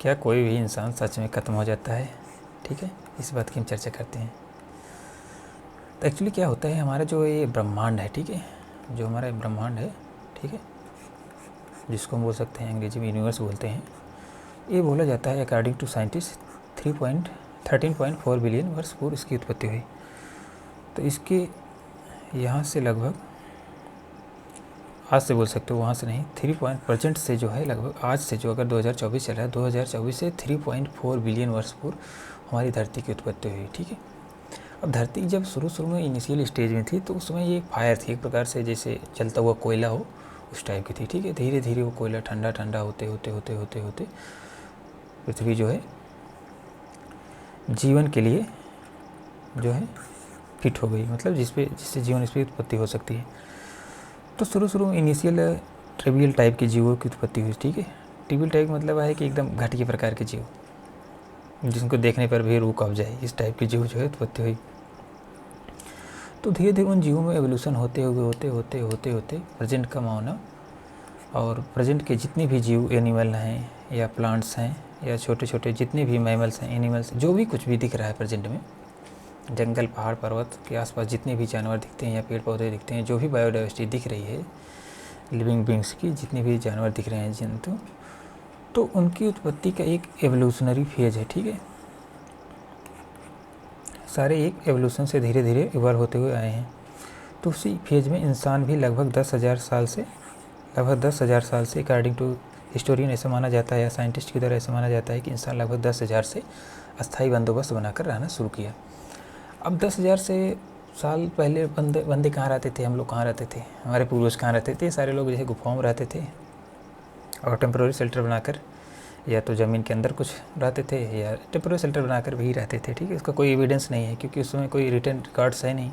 क्या कोई भी इंसान सच में ख़त्म हो जाता है? ठीक है, इस बात की हम चर्चा करते हैं। तो एक्चुअली क्या होता है, हमारा जो ये ब्रह्मांड है, ठीक है, जो हमारा ब्रह्मांड है, ठीक है, जिसको हम बोल सकते हैं अंग्रेजी में यूनिवर्स बोलते हैं, ये बोला जाता है अकॉर्डिंग टू साइंटिस्ट 13.4 बिलियन वर्ष पूर्व इसकी उत्पत्ति हुई। तो इसके यहाँ से लगभग, आज से बोल सकते हो, वहाँ से नहीं, 3 से जो है लगभग आज से, जो अगर 2024 चल रहा है, 2024 से 3.4 बिलियन वर्ष पूर्व हमारी धरती की उत्पत्ति हुई। ठीक है, अब धरती जब शुरू में इनिशियल स्टेज में थी तो उसमें ये फायर थी, एक प्रकार से जैसे चलता हुआ कोयला हो उस टाइप की थी। ठीक है, धीरे धीरे वो कोयला ठंडा ठंडा होते होते होते होते होते पृथ्वी जो है जीवन के लिए जो है फिट हो गई, मतलब जिससे जीवन इस पर उत्पत्ति हो सकती है। तो शुरू में इनिशियल ट्रिवियल टाइप के जीवों की उत्पत्ति हुई। ठीक है, ट्रिवियल टाइप मतलब है कि एकदम घटिया प्रकार के जीव, जिनको देखने पर भी रूह काँप जाए, इस टाइप के जीव जो है उत्पत्ति हुई। तो धीरे धीरे उन जीवों में एवोल्यूशन होते होते प्रेजेंट का माना, और प्रेजेंट के जितने भी जीव, एनिमल हैं या प्लांट्स हैं या छोटे छोटे जितने भी मैमल्स हैं, एनिमल्स, जो भी कुछ भी दिख रहा है प्रेजेंट में, जंगल पहाड़ पर्वत के आसपास जितने भी जानवर दिखते हैं या पेड़ पौधे दिखते हैं, जो भी बायोडाइवर्सिटी दिख रही है लिविंग बींग्स की, जितने भी जानवर दिख रहे हैं, जंतु, तो उनकी उत्पत्ति का एक एवोल्यूशनरी फेज है। ठीक है, सारे एक एवोल्यूशन से धीरे धीरे इवॉल्व होते हुए आए हैं। तो उसी फेज में इंसान भी लगभग 10,000 साल से अकॉर्डिंग टू हिस्टोरियन ऐसा माना जाता है या साइंटिस्ट की तरह ऐसा माना जाता है कि इंसान लगभग 10,000 से अस्थायी बंदोबस्त बनाकर रहना शुरू किया। अब 10,000 से साल पहले बंदे कहाँ रहते थे, हम लोग कहाँ रहते थे, हमारे पूर्वज कहाँ रहते थे? सारे लोग जैसे गुफाओं में रहते थे और टेम्प्रोरी शेल्टर बनाकर, या तो ज़मीन के अंदर कुछ रहते थे या टेम्प्रोरी शेल्टर बनाकर भी रहते थे। ठीक है, इसका कोई एविडेंस नहीं है क्योंकि उस समय कोई रिटन रिकॉर्ड्स है नहीं,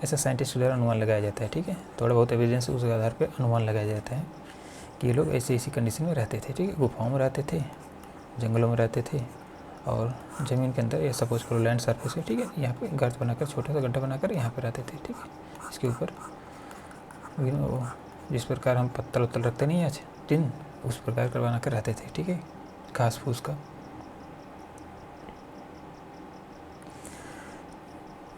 ऐसा साइंटिस्ट द्वारा अनुमान लगाया जाता है। ठीक है, थोड़ा बहुत एविडेंस उसके आधार पर अनुमान लगाया जाता है कि ये लोग ऐसी कंडीशन में रहते थे। ठीक है, गुफाओं में रहते थे, जंगलों में रहते थे और ज़मीन के अंदर, या सपोज करो लैंड सरफेस है, ठीक है, यहाँ पे गर्त बनाकर, छोटा सा गड्ढा बनाकर यहाँ पे रहते थे। ठीक है, इसके ऊपर जिस प्रकार हम पत्तल उत्तल रखते नहीं आज टिन, उस प्रकार का बनाकर रहते थे। ठीक है, घास फूस का।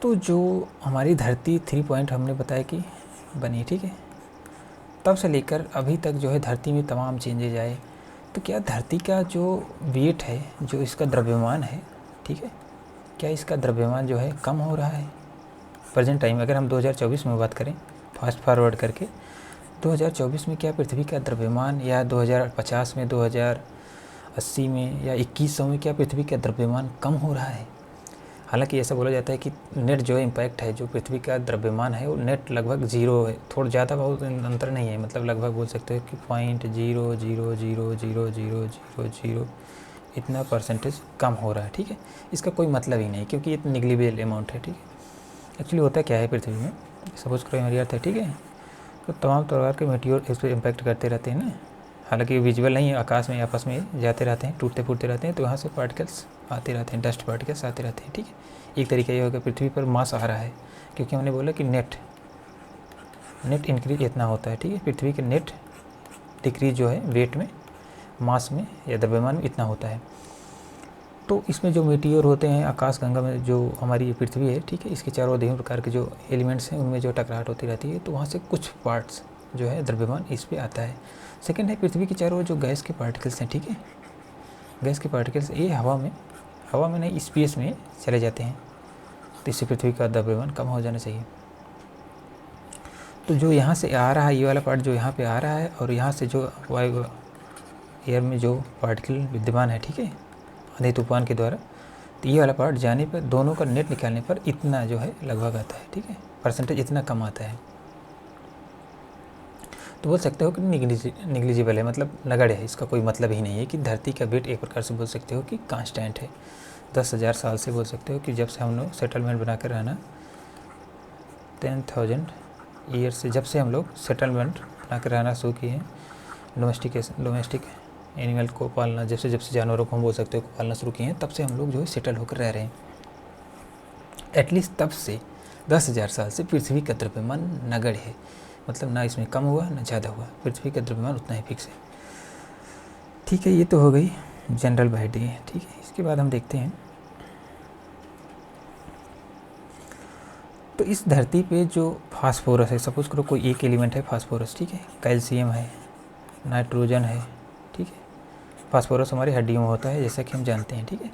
तो जो हमारी धरती 3 पॉइंट हमने बताया कि बनी, ठीक है, तब से लेकर अभी तक जो है धरती में तमाम चेंजेज आए। तो क्या धरती का जो वेट है, जो इसका द्रव्यमान है, ठीक है, क्या इसका द्रव्यमान जो है कम हो रहा है प्रेजेंट टाइम? अगर हम 2024 में बात करें, फास्ट फॉरवर्ड करके 2024 में क्या पृथ्वी का द्रव्यमान, या 2050 में, 2080 में या 2100 में क्या पृथ्वी का द्रव्यमान कम हो रहा है? हालांकि ऐसा बोला जाता है कि नेट जो इम्पैक्ट है, जो पृथ्वी का द्रव्यमान है, वो नेट लगभग 0 है, थोड़ा ज़्यादा बहुत अंतर नहीं है, मतलब लगभग बोल सकते हो कि 0.0000000 इतना परसेंटेज कम हो रहा है। ठीक है, इसका कोई मतलब ही नहीं क्योंकि ये निगलिजिबल अमाउंट है। ठीक है, एक्चुअली होता क्या है पृथ्वी में, सपोज करो हमारी अर्थ है, ठीक है, तो तमाम प्रकार के मेटीरियर इस पर इम्पैक्ट करते रहते हैं ना, हालांकि विजुअल नहीं है, आकाश में आपस में जाते रहते हैं, टूटते फूटते रहते हैं, तो वहाँ से पार्टिकल्स आते रहते हैं, डस्ट पार्टिकल्स आते रहते हैं। ठीक है, एक तरीका ये होगा पृथ्वी पर मास आ रहा है क्योंकि हमने बोला कि नेट इंक्रीज इतना होता है। ठीक है, पृथ्वी के नेट डिक्रीज जो है वेट में, मास में या द्रव्यमान में इतना होता है। तो इसमें जो मेटीरियर होते हैं आकाश गंगा में, जो हमारी पृथ्वी है, ठीक है, इसके चारों विभिन्न प्रकार के जो एलिमेंट्स हैं उनमें जो टकराहट होती रहती है, तो वहाँ से कुछ पार्ट्स जो है द्रव्यमान इस पे आता है। सेकंड है पृथ्वी के चारों जो गैस के पार्टिकल्स हैं, ठीक है, गैस के पार्टिकल्स ये हवा में नहीं स्पेस में चले जाते हैं, तो इससे पृथ्वी का द्रव्यमान कम हो जाना चाहिए। तो जो यहाँ से आ रहा है, ये वाला पार्ट जो यहाँ पे आ रहा है, और यहाँ से जो वायु एयर में जो पार्टिकल विद्यमान है, ठीक है, आंधी तूफान के द्वारा, तो ये वाला पार्ट जाने पर, दोनों का नेट निकालने पर इतना जो है लगभग आता है। ठीक है, परसेंटेज इतना कम आता है, तो बोल सकते हो कि निगलिजिबल है, मतलब नगण्य है, इसका कोई मतलब ही नहीं है कि धरती का वेट एक प्रकार से बोल सकते हो कि कांस्टेंट है। 10,000 साल से बोल सकते हो कि जब से हम लोग सेटलमेंट बनाकर रहना, 10,000 ईयर से जब से हम लोग सेटलमेंट बनाकर रहना शुरू किए हैं, डोमेस्टिक एनिमल को पालना, जब से जानवरों को हम बोल सकते हो पालना शुरू किए हैं, तब से हम लोग जो है सेटल होकर रह रहे हैं। एटलीस्ट तब से 10,000 साल से पृथ्वी का द्रव्यमान नगण्य है, मतलब ना इसमें कम हुआ ना ज़्यादा हुआ, पृथ्वी का द्रव्यमान उतना ही फिक्स है। ठीक है, ये तो हो गई जनरल बॉडी है, ठीक है। इसके बाद हम देखते हैं तो इस धरती पे जो फास्फोरस है, सपोज करो कोई एक एलिमेंट है फास्फोरस, ठीक है, कैल्शियम है, नाइट्रोजन है, ठीक है। फास्फोरस हमारी हड्डियों में होता है जैसा कि हम जानते हैं, ठीक है।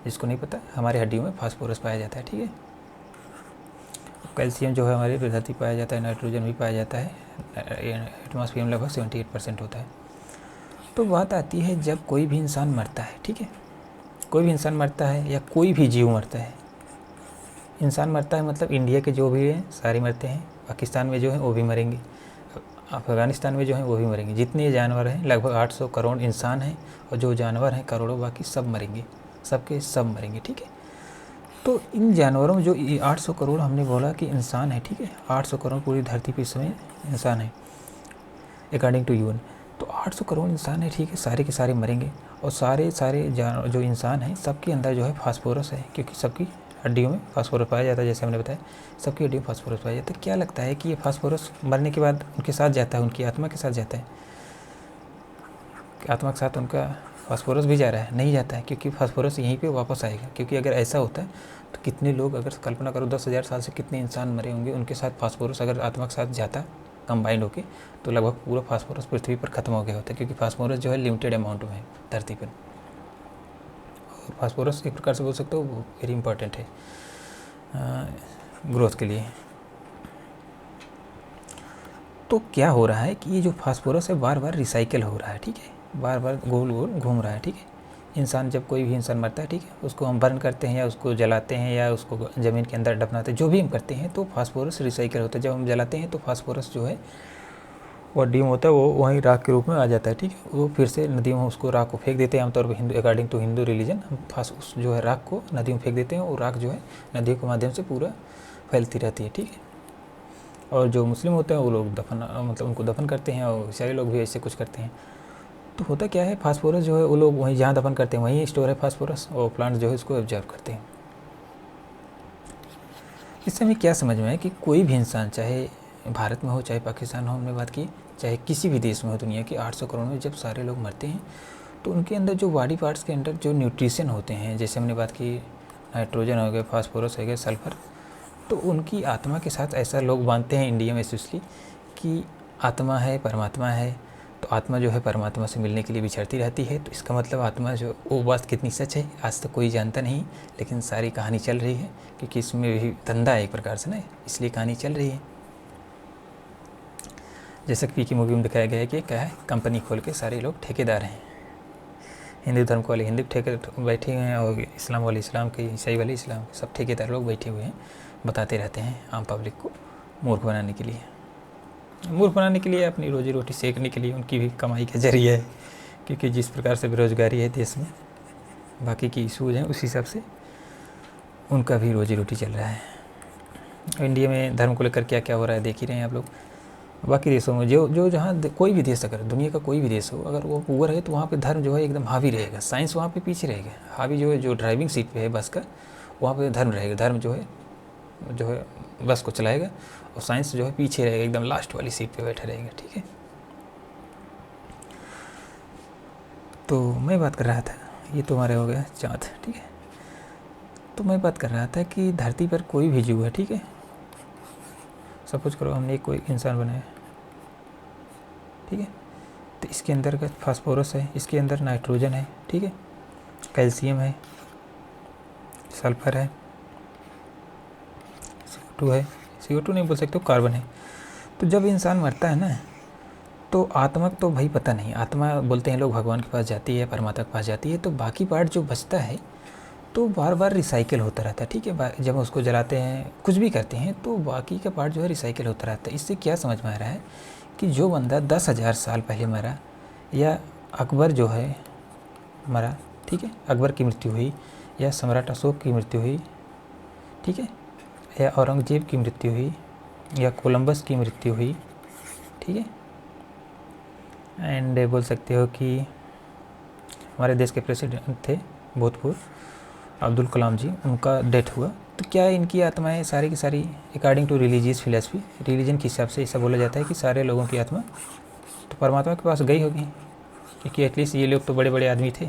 जिसको नहीं पता, हमारी हड्डियों में फास्फोरस पाया जाता है, ठीक है। कैल्शियम जो है हमारी धरती पाया जाता है, नाइट्रोजन भी पाया जाता है, एटमॉस्फेयर में लगभग 78% होता है। तो बात आती है जब कोई भी इंसान मरता है, ठीक है, कोई भी इंसान मरता है या कोई भी जीव मरता है, इंसान मरता है मतलब इंडिया के जो भी हैं सारे मरते हैं, पाकिस्तान में जो है वो भी मरेंगे, अफ़गानिस्तान में जो है वो भी मरेंगे, जितने जानवर हैं लगभग 800 करोड़ इंसान हैं और जो जानवर हैं करोड़ों, बाकी सब मरेंगे, सबके सब मरेंगे, ठीक है। तो इन जानवरों में जो 800 करोड़ हमने बोला कि इंसान है, ठीक है, 800 करोड़ पूरी धरती पे इस समय इंसान है अकॉर्डिंग टू यूएन। तो 800 करोड़ इंसान है, ठीक है, सारे के सारे मरेंगे और सारे जो इंसान हैं सबके अंदर जो है फास्फोरस है, क्योंकि सबकी हड्डियों में फास्फोरस पाया जाता है, जैसे हमने बताया सबकी हड्डियों में फास्फोरस पाया जाता है। क्या लगता है कि ये फास्फोरस मरने के बाद उनके साथ जाता है, उनकी आत्मा के साथ जाता है? आत्मा के साथ उनका फास्फोरस भी जा रहा है? नहीं जाता है, क्योंकि फास्फोरस यहीं पे वापस आएगा। क्योंकि अगर ऐसा होता है तो कितने लोग, अगर कल्पना करो 10,000 साल से कितने इंसान मरे होंगे, उनके साथ फास्फोरस अगर आत्मा के साथ जाता कंबाइंड होके, तो लगभग पूरा फास्फोरस पृथ्वी पर ख़त्म हो गया होता है। क्योंकि फास्फोरस जो है लिमिटेड अमाउंट में है धरती पर, और फास्फोरस एक प्रकार से बोल सकते हो वो वेरी इंपॉर्टेंट है ग्रोथ के लिए। तो क्या हो रहा है कि ये जो फास्फोरस है बार बार रिसाइकिल हो रहा है, ठीक है, बार बार गोल गोल घूम रहा है, ठीक है। इंसान, जब कोई भी इंसान मरता है, ठीक है, उसको हम बर्न करते हैं या उसको जलाते हैं या उसको ज़मीन के अंदर दफनाते हैं, जो भी हम करते हैं तो फास्फोरस रिसाइकिल होता है। जब हम जलाते हैं तो फास्फोरस जो है वो डीम होता है, वो वहीं राख के रूप में आ जाता है, ठीक है। वो फिर से नदियों में उसको राख को फेंक देते हैं आमतौर पर, Hindu according to Hindu religion हम उस जो है राख को नदियों में फेंक देते हैं और राख जो है नदियों के माध्यम से पूरा फैलती रहती है, ठीक है। और जो मुस्लिम होते हैं वो लोग मतलब उनको दफन करते हैं, और सारे लोग भी ऐसे कुछ करते हैं। तो होता क्या है, फास्फोरस जो है वो लोग वहीं जहाँ दफन करते हैं वहीं स्टोर है फास्फोरस, और प्लांट जो है उसको ऑब्जर्व करते हैं। इससे हमें क्या समझ में है कि कोई भी इंसान, चाहे भारत में हो चाहे पाकिस्तान हो, हमने बात की, चाहे किसी भी देश में हो दुनिया के 800 करोड़ में, जब सारे लोग मरते हैं तो उनके अंदर जो बॉडी पार्ट्स के अंदर जो न्यूट्रिशन होते हैं, जैसे हमने बात की नाइट्रोजन हो गया, फास्फोरस हो गया, सल्फर, तो उनकी आत्मा के साथ ऐसा लोग मानते हैं इंडिया में स्पेशली कि आत्मा है परमात्मा है, तो आत्मा जो है परमात्मा से मिलने के लिए बिछड़ती रहती है। तो इसका मतलब आत्मा जो, वो बात कितनी सच है आज तक कोई जानता नहीं, लेकिन सारी कहानी चल रही है, क्योंकि इसमें भी धंधा है एक प्रकार से ना, इसलिए कहानी चल रही है। जैसा कि पी की मूवी में दिखाया गया है कि क्या है, कंपनी खोल के सारे लोग ठेकेदार हैं, हिंदू धर्म वाले हिंदू ठेके बैठे हुए हैं और इस्लाम वाले इस्लाम के, ईसाई वाले इस्लाम के, सब ठेकेदार लोग बैठे हुए हैं, बताते रहते हैं आम पब्लिक को मूर्ख बनाने के लिए, अपनी रोजी रोटी सेकने के लिए। उनकी भी कमाई का जरिया है, क्योंकि जिस प्रकार से बेरोजगारी है देश में, बाकी की इशूज़ हैं, उस हिसाब से उनका भी रोजी रोटी चल रहा है। इंडिया में धर्म को लेकर क्या क्या हो रहा है देख ही रहे हैं आप लोग। बाकी देशों में जो जहाँ कोई भी देश, अगर दुनिया का कोई भी देश हो, अगर वो पुअर है तो वहाँ पे धर्म जो है एकदम हावी रहेगा, साइंस वहाँ पे पीछे रहेगा। हावी जो है, जो ड्राइविंग सीट पे है बस का, वहाँ पे धर्म रहेगा, धर्म जो है बस को चलाएगा, और साइंस जो है पीछे रहेगा, एकदम लास्ट वाली सीट पे बैठा रहेगा, ठीक है। तो मैं बात कर रहा था, ये तो हमारे हो गया चाँद, ठीक है। तो मैं बात कर रहा था कि धरती पर कोई भी जीव है, ठीक है, सपोज करो हमने कोई इंसान बनाया, ठीक है, तो इसके अंदर का फास्फोरस है, इसके अंदर नाइट्रोजन है, ठीक है, कैल्शियम है, सल्फर है, CO2 है, CO2 नहीं बोल सकते, कार्बन है। तो जब इंसान मरता है ना, तो आत्मा तो भाई पता नहीं, आत्मा बोलते हैं लोग भगवान के पास जाती है, परमात्मा के पास जाती है, तो बाकी पार्ट जो बचता है तो बार बार रिसाइकिल होता रहता है, ठीक है। जब उसको जलाते हैं, कुछ भी करते हैं, तो बाकी का पार्ट जो है रिसाइकिल होता रहता है। इससे क्या समझ में आ रहा है कि जो बंदा 10,000 साल पहले मरा, या अकबर जो है मरा, ठीक है, अकबर की मृत्यु हुई, या सम्राट अशोक की मृत्यु हुई, ठीक है, या औरंगजेब की मृत्यु हुई, या कोलंबस की मृत्यु हुई, ठीक है, एंड बोल सकते हो कि हमारे देश के प्रेसिडेंट थे भूतपूर्व अब्दुल कलाम जी, उनका डेथ हुआ, तो क्या इनकी आत्माएं सारी की सारी according to religious philosophy, religion के हिसाब से ऐसा बोला जाता है कि सारे लोगों की आत्मा तो परमात्मा के पास गई होगी, क्योंकि एटलीस्ट ये लोग तो बड़े बड़े आदमी थे,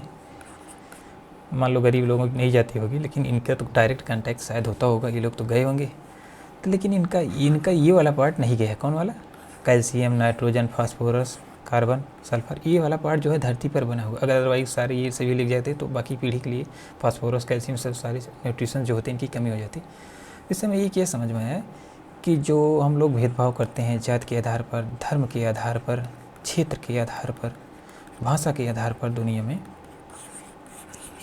मान लो गरीब लोगों की नहीं जाती होगी, लेकिन इनका तो डायरेक्ट कांटेक्ट शायद होता होगा, ये लोग तो गए होंगे। तो लेकिन इनका ये वाला पार्ट नहीं गया है। कौन वाला? Calcium, nitrogen, phosphorus, carbon, sulphur, ये वाला पार्ट जो है धरती पर बना हुआ। अगर अदरवाइज सारे ये सभी लिख जाते तो बाकी पीढ़ी के लिए फास्फोरस, कैल्शियम, सब सारे न्यूट्रिशन जो होते हैं इनकी कमी हो जाती। इस समय ये क्या समझ में आया कि जो हम लोग भेदभाव करते हैं जात के आधार पर, धर्म के आधार पर, क्षेत्र के आधार पर, भाषा के आधार पर दुनिया में,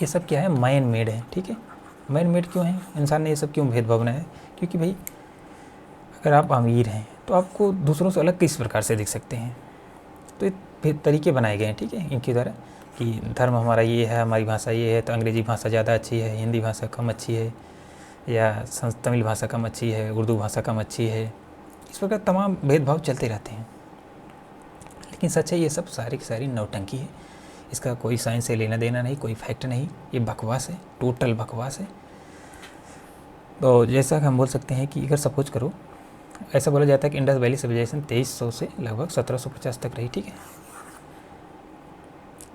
ये सब क्या है? मैन मेड है। ठीक है, मैन मेड क्यों है? इंसान ने ये सब क्यों भेदभाव बनाया है? क्योंकि भाई अगर आप अमीर हैं तो आपको दूसरों से अलग किस प्रकार से दिख सकते हैं, तो ये तरीके बनाए गए हैं, ठीक है, इनके द्वारा कि धर्म हमारा ये है, हमारी भाषा ये है, तो अंग्रेज़ी भाषा ज़्यादा अच्छी है, हिंदी भाषा कम अच्छी है, या तमिल भाषा कम अच्छी है, उर्दू भाषा कम अच्छी है। इस प्रकार तमाम भेदभाव चलते रहते हैं। लेकिन सच है ये सब सारी की सारी नौटंकी है, इसका कोई साइंस से लेना देना नहीं, कोई फैक्ट नहीं, ये बकवास है, टोटल बकवास है। तो जैसा कि हम बोल सकते हैं कि अगर सपोज करो, ऐसा बोला जाता है कि इंडस वैली सिविलाइजेशन 2300 से लगभग 1750 तक रही, ठीक है।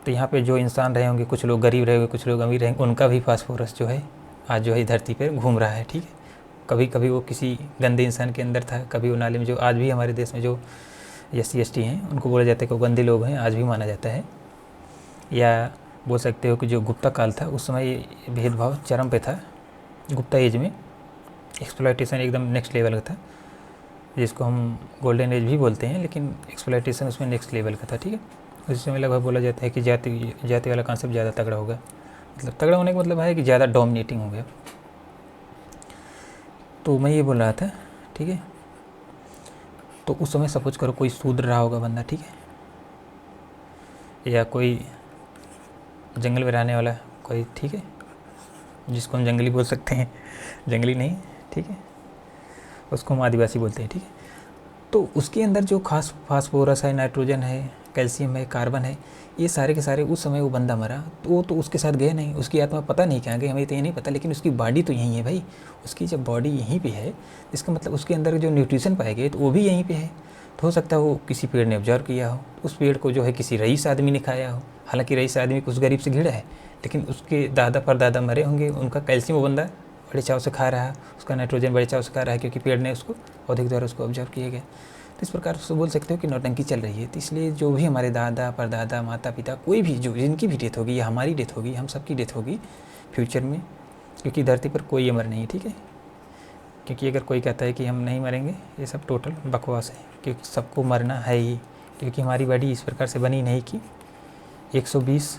तो यहाँ पे जो इंसान रहे होंगे, कुछ लोग गरीब रहे होंगे, कुछ लोग अमीर रहेंगे, उनका भी फास्फोरस जो है आज जो है धरती पर घूम रहा है, ठीक है। कभी कभी वो किसी गंदे इंसान के अंदर था, कभी वो नाले में, जो आज भी हमारे देश में जो SC ST हैं उनको बोला जाता है कि वो गंदे लोग हैं, आज भी माना जाता है। या बोल सकते हो कि जो गुप्ता काल था उस समय ये भेदभाव चरम पे था। गुप्ता एज में एक्सप्लॉयटेशन एकदम नेक्स्ट लेवल का था, जिसको हम गोल्डन एज भी बोलते हैं, लेकिन एक्सप्लॉयटेशन उसमें नेक्स्ट लेवल का था, ठीक है। उस समय लगभग बोला जाता है कि जाति वाला कॉन्सेप्ट ज़्यादा तगड़ा होगा, मतलब तगड़ा होने का मतलब है कि ज़्यादा डोमिनेटिंग हो गया। तो मैं ये बोल रहा था, ठीक है। तो उस समय सपोज करो कोई शूद्र रहा होगा बंदा, ठीक है, या कोई जंगल में रहने वाला कोई, ठीक है, जिसको हम जंगली बोल सकते हैं, जंगली नहीं, ठीक है, उसको हम आदिवासी बोलते हैं, ठीक है। तो उसके अंदर जो खास फास्फोरस है, नाइट्रोजन है, कैल्शियम है, कार्बन है, ये सारे के सारे, उस समय वो बंदा मरा तो वो तो उसके साथ गया नहीं, उसकी आत्मा पता नहीं कहाँ गई, हमें तो ये नहीं पता, लेकिन उसकी बॉडी तो यहीं है भाई। उसकी जब बॉडी यहीं पे है, इसका मतलब उसके अंदर जो न्यूट्रिशन पाए गए तो वो भी यहीं पे है। तो हो सकता है वो किसी पेड़ ने ऑब्जर्व किया हो, उस पेड़ को जो है किसी रईस आदमी ने खाया हो, हालांकि रईस आदमी को उस गरीब से घिरा है, लेकिन उसके दादा परदादा मरे होंगे, उनका कैल्शियम वो बंदा बड़े चाव से खा रहा है, उसका नाइट्रोजन बड़े चाव से खा रहा है, क्योंकि पेड़ ने उसको पौधे द्वारा उसको ऑब्जर्व किया गया। तो इस प्रकार से बोल सकते हो कि नौटंकी चल रही है। तो इसलिए जो भी हमारे दादा परदादा, माता पिता, कोई भी जो जिनकी भी डेथ होगी या हमारी डेथ होगी, हम सबकी डेथ होगी फ्यूचर में, क्योंकि धरती पर कोई अमर नहीं है, ठीक है। क्योंकि अगर कोई कहता है कि हम नहीं मरेंगे, ये सब टोटल बकवास है, क्योंकि सबको मरना है ही, क्योंकि हमारी बॉडी इस प्रकार से बनी नहीं कि 120,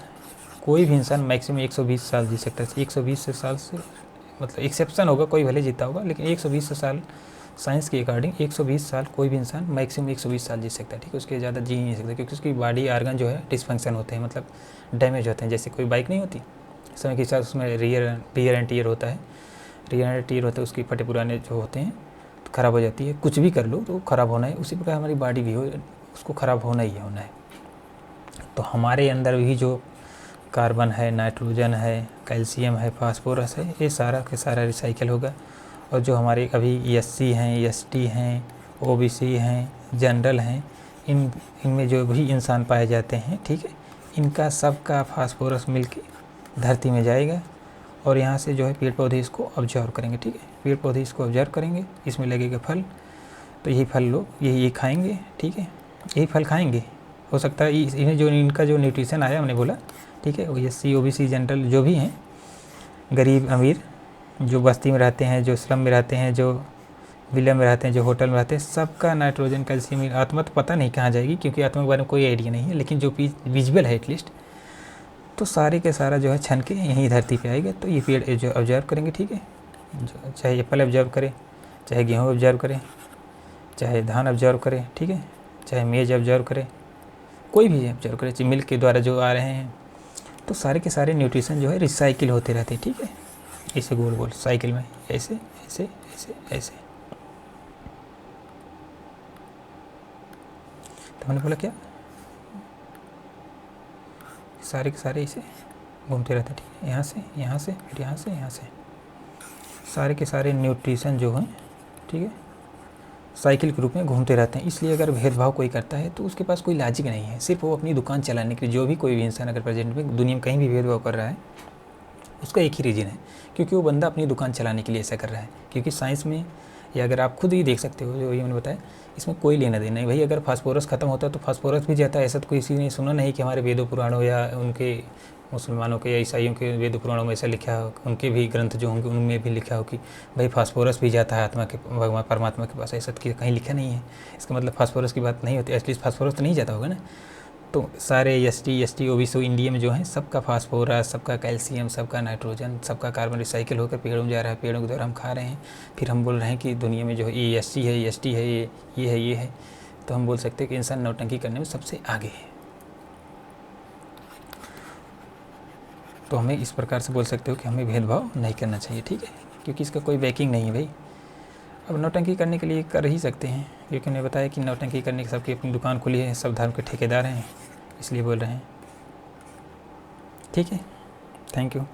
कोई भी इंसान मैक्सिमम 120 साल जी सकता है। 120 साल से मतलब एक्सेप्शन होगा, कोई भले जीता होगा, लेकिन 120 साल साइंस के अकॉर्डिंग 120 साल कोई भी इंसान मैक्सिमम 120 साल जी सकता है, ठीक है। उसके ज़्यादा जी नहीं सकता, क्योंकि उसकी बॉडी आर्गन जो है डिसफंक्शन होते हैं, मतलब डैमेज होते हैं। जैसे कोई बाइक नहीं होती, समय के साथ उसमें रियर एंड टीयर होता है, रियर एंड टीयर होता है, उसकी फटे पुराने जो होते हैं तो ख़राब हो जाती है। कुछ भी कर लो तो ख़राब होना है, उसी प्रकार हमारी बॉडी भी हो, उसको ख़राब होना ही होना है। तो हमारे अंदर भी जो कार्बन है, नाइट्रोजन है, कैल्शियम है, फास्फोरस है, ये सारा के सारा रिसाइकिल होगा। और जो हमारे अभी SC हैं, ST हैं, OBC हैं, जनरल हैं, इनमें जो भी इंसान पाए जाते हैं, ठीक है, इनका सबका फास्फोरस मिलके धरती में जाएगा, और यहाँ से जो है पेड़ पौधे इसको ऑब्जर्व करेंगे, ठीक है। पेड़ पौधे इसको ऑब्जर्व करेंगे, इसमें लगेगा फल, तो यही फल लोग यही खाएंगे, ठीक है, यही फल खाएंगे। हो सकता है इन्हें जो इनका जो न्यूट्रिशन आया हमने बोला, ठीक है, वो SC OBC जनरल जो भी हैं, गरीब अमीर, जो बस्ती में रहते हैं, जो स्लम में रहते हैं, जो विला में रहते हैं, जो होटल में रहते हैं, सबका नाइट्रोजन, कैल्शियम, आत्मा तो पता नहीं कहाँ जाएगी, क्योंकि आत्मा के बारे में कोई आइडिया नहीं है, लेकिन जो विजुअल है एटलीस्ट, तो सारे के सारा जो है छन के यहीं धरती पे आएगा। तो ये पेड़ जो ऑब्जर्व करेंगे, ठीक है, चाहे एप्पल ऑब्जर्व करे, चाहे गेहूँ ऑब्जर्व करे, चाहे धान ऑब्जर्व करे, ठीक है, चाहे मेज ऑब्जर्व करे, कोई भी ऑब्जर्व करे, चाहे मिल्क के द्वारा जो आ रहे हैं, तो सारे के सारे न्यूट्रिशन जो है रिसाइकिल होते रहते हैं, ठीक है, ऐसे गोल गोल साइकिल में, ऐसे ऐसे ऐसे ऐसे। तो मैंने बोला क्या, सारे के सारे ऐसे घूमते रहते हैं, ठीक है, यहाँ से यहाँ से, फिर यहाँ से यहाँ से, सारे के सारे न्यूट्रिशन जो हैं, ठीक है, साइकिल के रूप में घूमते रहते हैं। इसलिए अगर भेदभाव कोई करता है तो उसके पास कोई लॉजिक नहीं है, सिर्फ वो अपनी दुकान चलाने के लिए। जो भी कोई भी इंसान अगर प्रेजेंट में दुनिया में कहीं भी भेदभाव कर रहा है, उसका एक ही रीज़न है, क्योंकि वो बंदा अपनी दुकान चलाने के लिए ऐसा कर रहा है। क्योंकि साइंस में, या अगर आप खुद ही देख सकते हो, जो ये मैंने बताया, इसमें कोई लेना देना नहीं भाई। अगर फास्फोरस ख़त्म होता तो फास्फोरस भी जाता है, ऐसा तो किसी ने सुना नहीं कि हमारे वेदों पुराणों या उनके मुसलमानों के या ईसाइयों के वेद पुराणों में ऐसा लिखा हो, उनके भी ग्रंथ जो होंगे उनमें भी लिखा हो कि भाई फास्फोरस भी जाता है आत्मा के, भगवान परमात्मा के पास। ऐसा तो कहीं लिखा नहीं है। इसका मतलब फास्फोरस की बात नहीं होती, एटलीस्ट फास्फोरस तो नहीं जाता होगा ना। तो सारे एस टी ओबीसी इंडिया में जो है, सबका फास्फोरस, सबका कैल्शियम, सबका नाइट्रोजन, सबका कार्बन रिसाइकिल होकर पेड़ों में जा रहा है, पेड़ों के द्वारा हम खा रहे हैं। फिर हम बोल रहे हैं कि दुनिया में जो है ये एस टी है, एस टी है, ये है। तो हम बोल सकते हैं कि इंसान नौटंकी करने में सबसे आगे है। तो हमें इस प्रकार से बोल सकते हो कि हमें भेदभाव नहीं करना चाहिए, ठीक है, क्योंकि इसका कोई बैकिंग नहीं है भाई। अब नौटंकी करने के लिए कर ही सकते हैं, क्योंकि उन्हें बताया कि नौटंकी करने की सबकी अपनी दुकान खुली है, सब धर्म के ठेकेदार हैं, इसलिए बोल रहे हैं। ठीक है, थैंक यू।